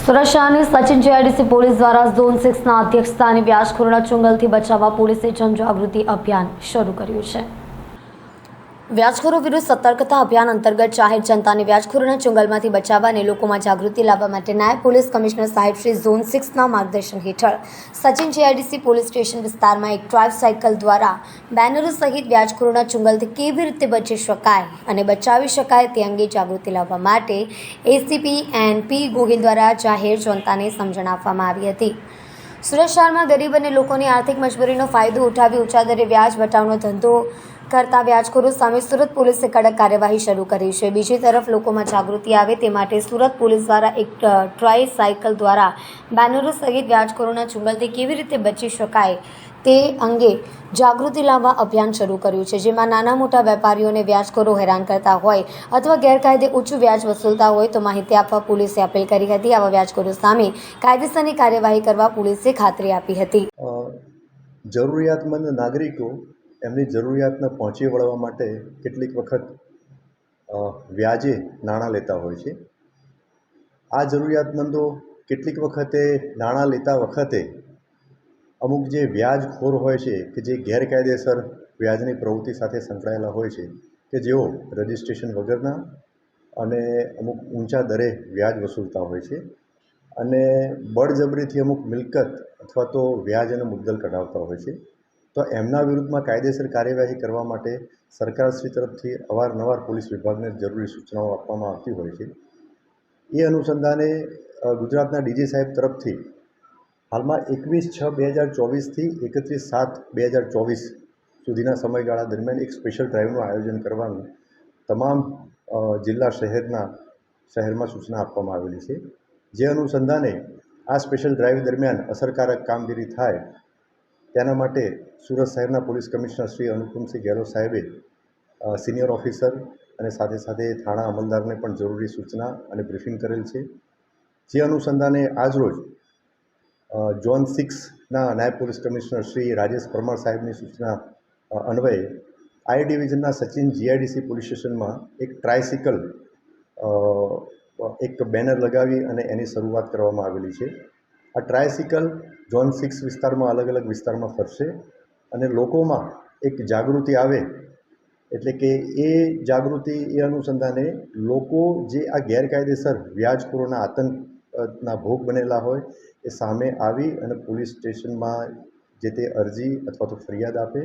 સુરત શહેરની Sachin GIDC police દ્વારા zone 6ના અધ્યક્ષસ્થાને વ્યાજખોરોના ચુંગલથી બચાવવા પોલીસે જનજાગૃતિ અભિયાન શરૂ કર્યું છે। વ્યાજખોરો વિરુદ્ધ સતર્કતા અભિયાન અંતર્ગત જાહેર જનતાને વ્યાજખોરોના ચુંગલમાંથી બચાવવા અને લોકોમાં જાગૃતિ લાવવા માટે નાયબ પોલીસ કમિશનર સાહેબ શ્રી ઝોન 6ના માર્ગદર્શન હેઠળ સચિન જીઆઈડીસી પોલીસ સ્ટેશન વિસ્તારમાં એક ડ્રાઈવ સાયકલ દ્વારા બેનરો સહિત વ્યાજખોરોના ચુંગલથી કેવી રીતે બચી શકાય અને બચાવી શકાય તે અંગે જાગૃતિ લાવવા માટે એસીપી એન.પી. ગોહિલ દ્વારા જાહેર જનતાને સમજણ આપવામાં આવી હતી। સુરત શહેરમાં ગરીબ અને લોકોની આર્થિક મજબૂરીનો ફાયદો ઉઠાવી ઊંચા દરે વ્યાજ બચાવનો ધંધો કરતા વ્યાજખોરો સામે સુરત પોલીસે કડક કાર્યવાહી શરૂ કરી છે। બીજી તરફ લોકોમાં જાગૃતિ આવે તે માટે સુરત પોલીસ દ્વારા એક ટ્રાય સાયકલ દ્વારા બેનરો સહિત વ્યાજખોરોના ચુંગલથી કેવી રીતે બચી શકાય તે અંગે જાગૃતિ લાવવા અભિયાન શરૂ કર્યું છે, જેમાં નાના મોટા વેપારીઓને વ્યાજખોરો હેરાન કરતા હોય અથવા ગેરકાયદે ઊંચું વ્યાજ વસૂલતા હોય તો માહિતી આપવા પોલીસે અપીલ કરી હતી। આવા વ્યાજખોરો સામે કાયદેસરની કાર્યવાહી કરવા પોલીસે ખાતરી આપી હતી। જરૂરિયાતમંદ નાગરિકો એમની જરૂરિયાતને પહોંચી વળવા માટે કેટલીક વખત વ્યાજે નાણાં લેતા હોય છે। આ જરૂરિયાતમંદો કેટલીક વખતે નાણાં લેતા વખતે અમુક જે વ્યાજખોર હોય છે કે જે ગેરકાયદેસર વ્યાજની પ્રવૃત્તિ સાથે સંકળાયેલા હોય છે કે જેઓ રજિસ્ટ્રેશન વગરના અને અમુક ઊંચા દરે વ્યાજ વસૂલતા હોય છે અને બળજબરીથી અમુક મિલકત અથવા તો વ્યાજ અને મુદ્દલ કઢાવતા હોય છે, તો એમના વિરુદ્ધમાં કાયદેસર કાર્યવાહી કરવા માટે સરકારશ્રી તરફથી અવારનવાર પોલીસ વિભાગને જરૂરી સૂચનાઓ આપવામાં આવતી હોય છે। એ અનુસંધાને ગુજરાતના ડીજી સાહેબ તરફથી હાલમાં 21/6/2024થી 31/7/2024 સુધીના સમયગાળા દરમિયાન એક સ્પેશિયલ ડ્રાઈવનું આયોજન કરવાનું તમામ જિલ્લા શહેરમાં સૂચના આપવામાં આવેલી છે। જે અનુસંધાને આ સ્પેશિયલ ડ્રાઈવ દરમિયાન અસરકારક કામગીરી થાય તેના માટે સુરત શહેરના પોલીસ કમિશનર શ્રી અનુપમસિંહ ગેહલોત સાહેબે સિનિયર ઓફિસર અને સાથે સાથે થાણા અમલદારને પણ જરૂરી સૂચના અને બ્રીફિંગ કરેલ છે। જે અનુસંધાને આજરોજ ઝોન 6ના નાયબ પોલીસ કમિશનર શ્રી રાજેશ પરમાર સાહેબની સૂચના અન્વયે આઈ ડિવિઝનના સચિન જીઆઈડીસી પોલીસ સ્ટેશનમાં એક ટ્રાયસિકલ એક બેનર લગાવી અને એની શરૂઆત કરવામાં આવેલી છે। આ ટ્રાયસિકલ ઝોન 6 વિસ્તારમાં અલગ અલગ વિસ્તારમાં ફરશે અને લોકોમાં એક જાગૃતિ આવે, એટલે કે એ જાગૃતિ એ અનુસંધાને લોકો જે આ ગેરકાયદેસર વ્યાજખોરોના આતંકના ભોગ બનેલા હોય એ સામે આવી અને પોલીસ સ્ટેશનમાં જે તે અરજી અથવા તો ફરિયાદ આપે